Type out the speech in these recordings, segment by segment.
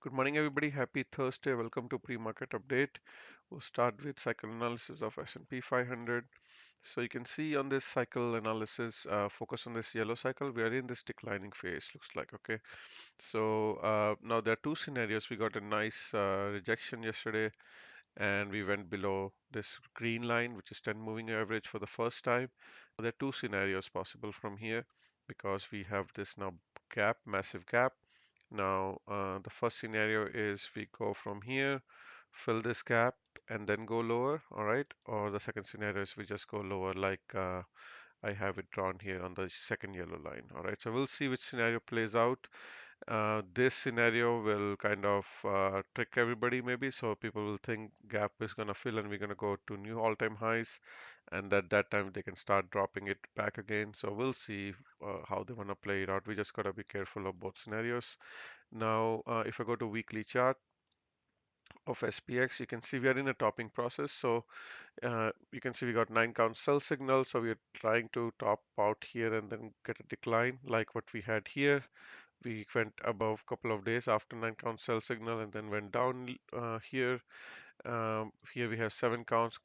Good morning, everybody. Happy Thursday. Welcome to pre-market update. We'll start with cycle analysis of S&P 500. So you can see on this cycle analysis, focus on this yellow cycle. We are in this declining phase, looks like. Okay. So now there are two scenarios. We got a nice rejection yesterday, and we went below this green line, which is 10 moving average for the first time. There are two scenarios possible from here because we have this now gap, massive gap. Now, the first scenario is we go from here, fill this gap, and then go lower, all right? Or the second scenario is we just go lower, like I have it drawn here on the second yellow line, all right? So we'll see which scenario plays out. This scenario will kind of trick everybody maybe, so people will think gap is going to fill and we're going to go to new all-time highs, and at that time they can start dropping it back again. So we'll see how they want to play it out. We just got to be careful of both scenarios. Now, if I go to weekly chart of SPX, you can see we are in a topping process. So you can see we got 9 count sell signal. So we are trying to top out here and then get a decline like what we had here. We went above couple of days after 9 count sell signal and then went down here. Here we have 7 counts,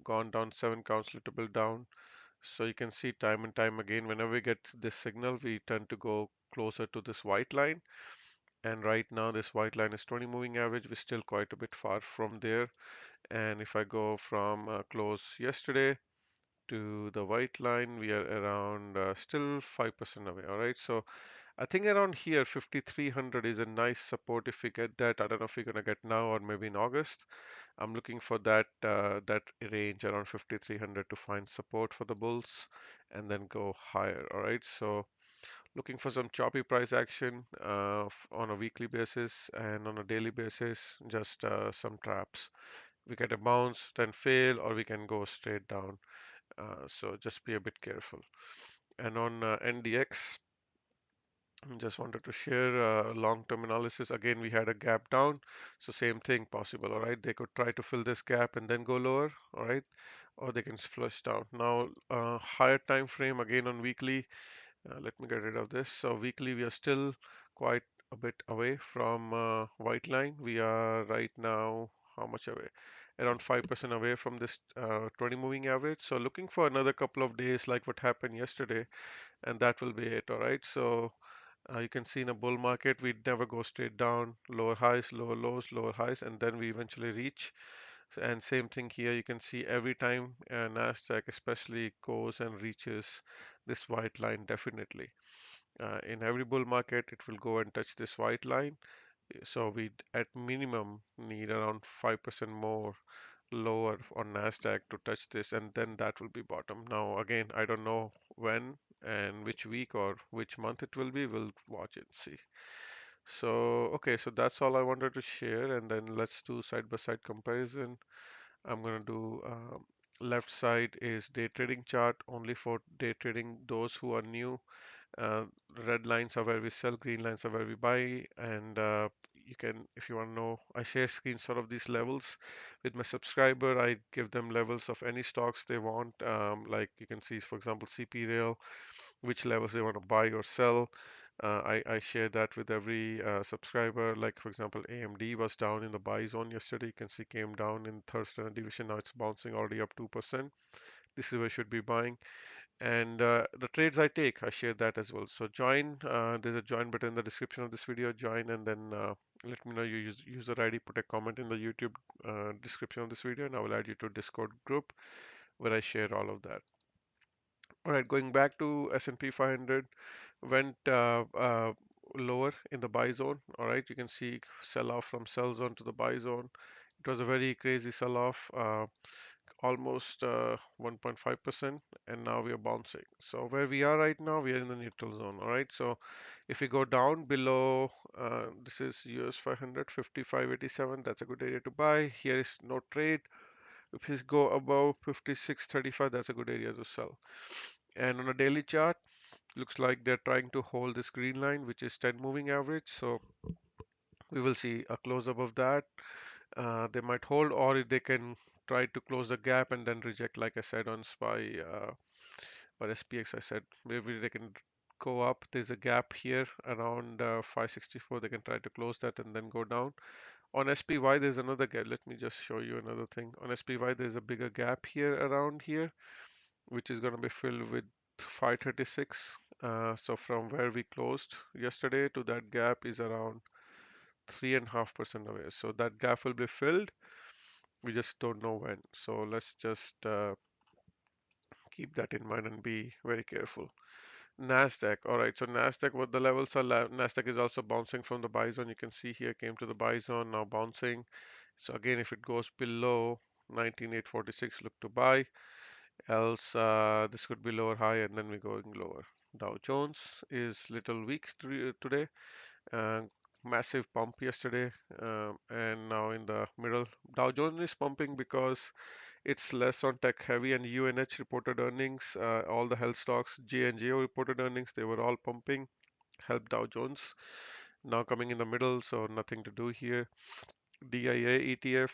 gone down 7 counts, little bit down. So you can see time and time again, whenever we get this signal, we tend to go closer to this white line. And right now this white line is 20 moving average. We're still quite a bit far from there. And if I go from close yesterday to the white line, we are around still 5% away. All right, so I think around here 5300 is a nice support. If we get that, I don't know if we're gonna get now or maybe in August. I'm looking for that range around 5300 to find support for the bulls and then go higher. All right, so looking for some choppy price action on a weekly basis, and on a daily basis just some traps. We get a bounce then fail, or we can go straight down, so just be a bit careful. And on NDX, just wanted to share long-term analysis. Again, we had a gap down, so same thing possible. All right, they could try to fill this gap and then go lower. All right, or they can flush down. Now, higher time frame again on weekly. Let me get rid of this. So weekly, we are still quite a bit away from white line. We are right now how much away? Around 5% away from this 20 moving average. So looking for another couple of days like what happened yesterday, and that will be it. All right. So you can see in a bull market, we never go straight down, lower highs, lower lows, lower highs, and then we eventually reach. And same thing here, you can see every time Nasdaq especially goes and reaches this white line definitely. In every bull market, it will go and touch this white line. So we at minimum need around 5% more lower on Nasdaq to touch this, and then that will be bottom. Now again, I don't know when and which week or which month it will be. We'll watch and see. So okay, so that's all I wanted to share, and then let's do side by side comparison. I'm gonna do left side is day trading chart only for day trading those who are new. uh, Red lines are where we sell, green lines are where we buy, and you can, if you want to know, I share screenshots of these levels with my subscriber. I give them levels of any stocks they want. Like you can see, for example, CP Rail, which levels they want to buy or sell. I share that with every subscriber. Like for example, AMD was down in the buy zone yesterday. You can see came down in third standard division. Now it's bouncing already up 2%. This is where you should be buying. And the trades I take, I share that as well. So join, there's a join button in the description of this video. Join, and then let me know your user ID. Put a comment in the YouTube description of this video, and I will add you to Discord group where I share all of that. All right, going back to S&P 500, went lower in the buy zone. All right, you can see sell off from sell zone to the buy zone. It was a very crazy sell off. Almost 1.5%, and now we are bouncing. So where we are right now, we are in the neutral zone. All right, so if we go down below, this is US 500 55.87, that's a good area to buy. Here is no trade. If we go above 56.35, that's a good area to sell. And on a daily chart, looks like they're trying to hold this green line, which is 10 moving average. So we will see a close up of that. They might hold, or they can try to close the gap and then reject, like I said on SPY or SPX. I said maybe they can go up. There's a gap here around 564. They can try to close that and then go down. On SPY, there's another gap. Let me just show you another thing. On SPY, there's a bigger gap here around here, which is going to be filled with 536. So from where we closed yesterday to that gap is around 3.5% away. So that gap will be filled. We just don't know when. So let's just keep that in mind and be very careful. Nasdaq. All right. So Nasdaq, what the levels are? Nasdaq is also bouncing from the buy zone. You can see here came to the buy zone, now bouncing. So again, if it goes below 19,846, look to buy. Else, this could be lower high, and then we're going lower. Dow Jones is little weak today. Uh, Massive pump yesterday, and now in the middle. Dow Jones is pumping because it's less on tech heavy, and UNH reported earnings. All the health stocks, J&J reported earnings. They were all pumping. Helped Dow Jones. Now coming in the middle, so nothing to do here. DIA ETF.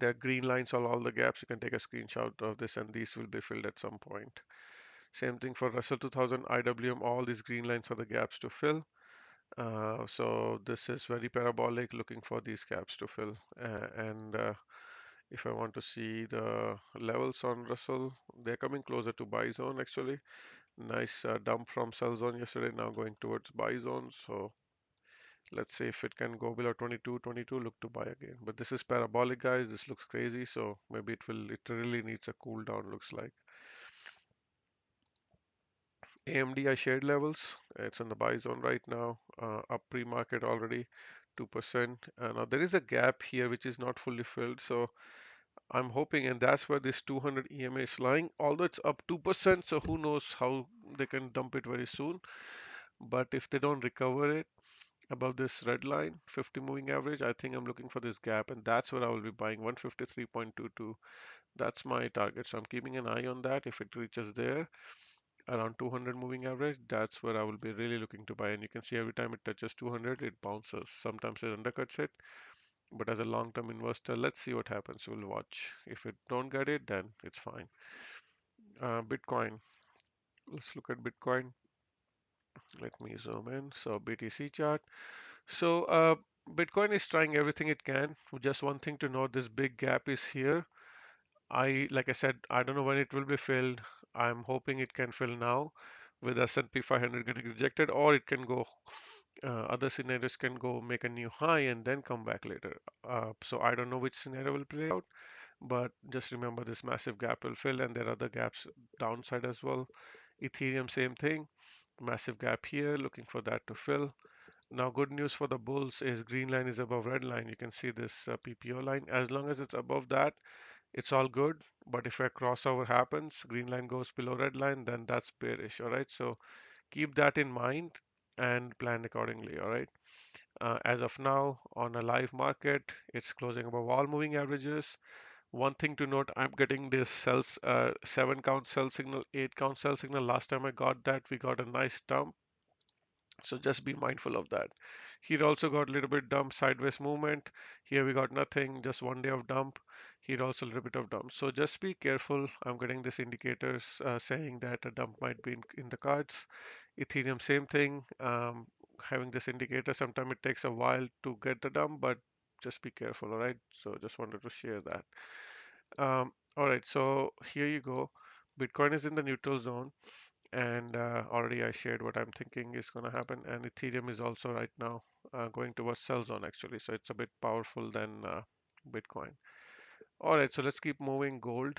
There are green lines on all the gaps. You can take a screenshot of this, and these will be filled at some point. Same thing for Russell 2000, IWM. All these green lines are the gaps to fill. So this is very parabolic, looking for these gaps to fill. And if I want to see the levels on Russell, they're coming closer to buy zone actually. Nice dump from sell zone yesterday, now going towards buy zone. So let's see if it can go below 22, look to buy again. But this is parabolic, guys. This looks crazy, so maybe it really needs a cool down, looks like. AMD, I shared levels. It's in the buy zone right now, up pre-market already, 2%. Now there is a gap here which is not fully filled, so I'm hoping, and that's where this 200 EMA is lying. Although it's up 2%, so who knows how they can dump it very soon. But if they don't recover it above this red line, 50 moving average, I think I'm looking for this gap, and that's where I will be buying 153.22. That's my target, so I'm keeping an eye on that. If it reaches there, around 200 moving average, that's where I will be really looking to buy. And you can see every time it touches 200, it bounces. Sometimes it undercuts it, but as a long-term investor, let's see what happens. We'll watch. If it don't get it, then it's fine. Bitcoin. Let's look at Bitcoin. Let me zoom in. So BTC chart. So Bitcoin is trying everything it can. Just one thing to note: this big gap is here. Like I said, I don't know when it will be filled. I'm hoping it can fill now with S&P 500 getting rejected, or it can go, other scenarios can go make a new high and then come back later. So I don't know which scenario will play out, but just remember this massive gap will fill, and there are other gaps downside as well. Ethereum, same thing, massive gap here, looking for that to fill. Now, good news for the bulls is green line is above red line. You can see this PPO line. As long as it's above that, it's all good. But if a crossover happens, green line goes below red line, then that's bearish. All right. So keep that in mind and plan accordingly. All right. As of now, on a live market, it's closing above all moving averages. One thing to note, I'm getting this cells, 7 count sell signal, 8 count sell signal. Last time I got that, we got a nice dump. So just be mindful of that. Here also got a little bit dump, sideways movement. Here we got nothing, just 1 day of dump. Here also a little bit of dump. So just be careful. I'm getting this indicators saying that a dump might be in the cards. Ethereum, same thing. Having this indicator, sometimes it takes a while to get the dump, but just be careful, all right? So just wanted to share that. All right, so here you go. Bitcoin is in the neutral zone, and already I shared what I'm thinking is going to happen. And Ethereum is also right now going towards sell zone actually, so it's a bit powerful than Bitcoin. All right, so let's keep moving. Gold.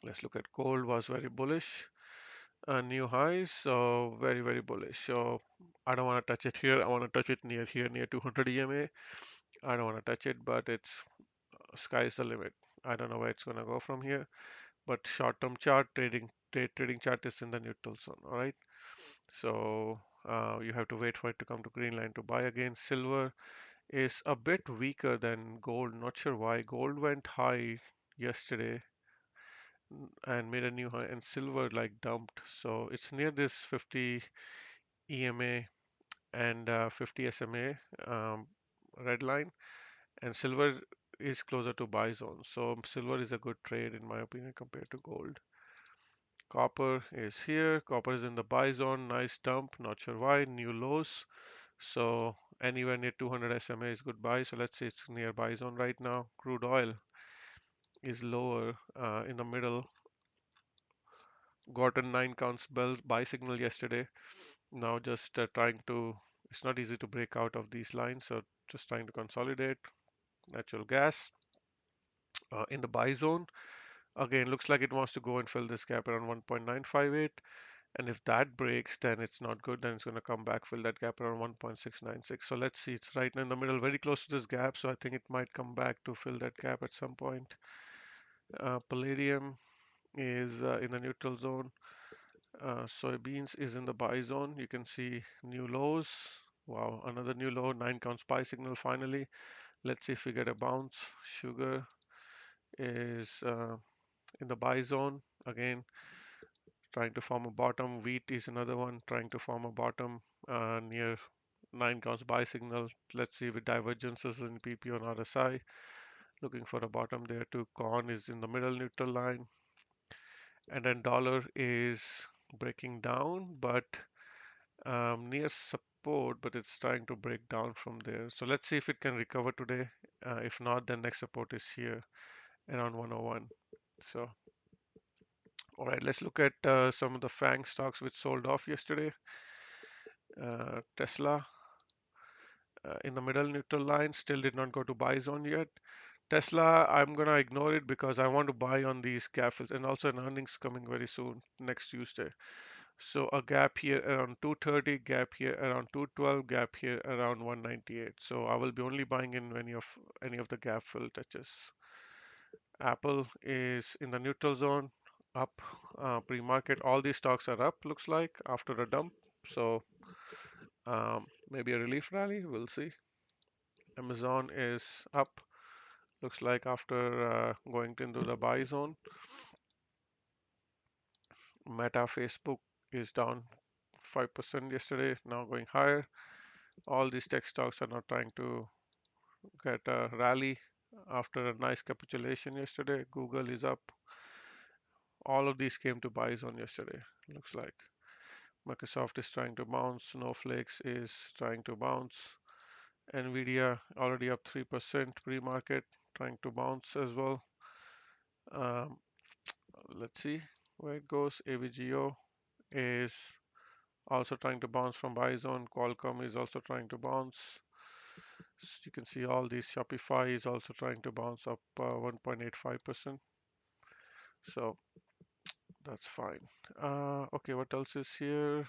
Let's look at gold. Was very bullish. New highs, so very bullish. So I don't want to touch it here. I want to touch it near here, near 200 EMA. I don't want to touch it, but it's sky's the limit. I don't know where it's going to go from here. But short-term chart, trading chart is in the neutral zone. All right. So you have to wait for it to come to green line to buy again. Silver is a bit weaker than gold. Not sure why. Gold went high yesterday and made a new high, and silver like dumped. So it's near this 50 EMA and 50 SMA red line, and silver is closer to buy zone. So silver is a good trade in my opinion compared to gold. Copper is here. Copper is in the buy zone. Nice dump. Not sure why. New lows. So anywhere near 200 SMA is good buy. So let's say it's near buy zone right now. Crude oil is lower in the middle. Got a 9 counts buy signal yesterday. Now just trying to, it's not easy to break out of these lines. So just trying to consolidate. Natural gas in the buy zone. Again, looks like it wants to go and fill this gap around 1.958. And if that breaks, then it's not good. Then it's going to come back, fill that gap around 1.696. So let's see. It's right in the middle, very close to this gap. So I think it might come back to fill that gap at some point. Palladium is in the neutral zone. Soybeans is in the buy zone. You can see new lows. Wow, another new low, 9 counts buy signal finally. Let's see if we get a bounce. Sugar is in the buy zone again, trying to form a bottom. Wheat is another one trying to form a bottom near 9 counts buy signal. Let's see with divergences in PP on RSI, looking for a bottom there too. Corn is in the middle neutral line, and then dollar is breaking down but near support, but it's trying to break down from there. So let's see if it can recover today. If not, then next support is here around 101. So all right, let's look at some of the FANG stocks which sold off yesterday. Tesla in the middle neutral line, still did not go to buy zone yet. Tesla, I'm gonna ignore it because I want to buy on these gap fills, and also an earnings coming very soon next Tuesday. So a gap here around 230, gap here around 212, gap here around 198. So I will be only buying in any of the gap fill touches. Apple is in the neutral zone, up pre-market. All these stocks are up, looks like, after a dump. So maybe a relief rally, we'll see. Amazon is up, looks like, after going into the buy zone. Meta, Facebook is down 5% yesterday, now going higher. All these tech stocks are now trying to get a rally after a nice capitulation yesterday. Google is up. All of these came to buy zone yesterday, looks like. Microsoft is trying to bounce. Snowflakes is trying to bounce. NVDA already up 3% pre-market, trying to bounce as well. Um, let's see where it goes. AVGO is also trying to bounce from buy zone. Qualcomm is also trying to bounce. So you can see all these. Shopify is also trying to bounce up 1.85%. So that's fine. Okay, what else is here?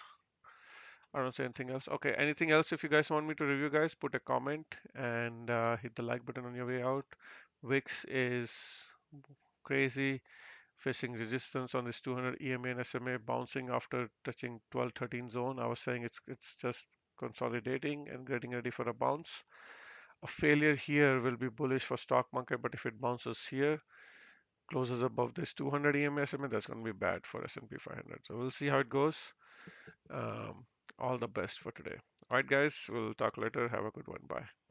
I don't see anything else. Okay, anything else? If you guys want me to review, guys, put a comment and hit the like button on your way out. VIX is crazy, facing resistance on this 200 EMA and SMA, bouncing after touching 12-13 zone. I was saying it's just consolidating and getting ready for a bounce. A failure here will be bullish for stock market, but if it bounces here, closes above this 200 EMA SMA, that's going to be bad for S&P 500. So we'll see how it goes. Um, all the best for today. All right, guys, we'll talk later. Have a good one. Bye.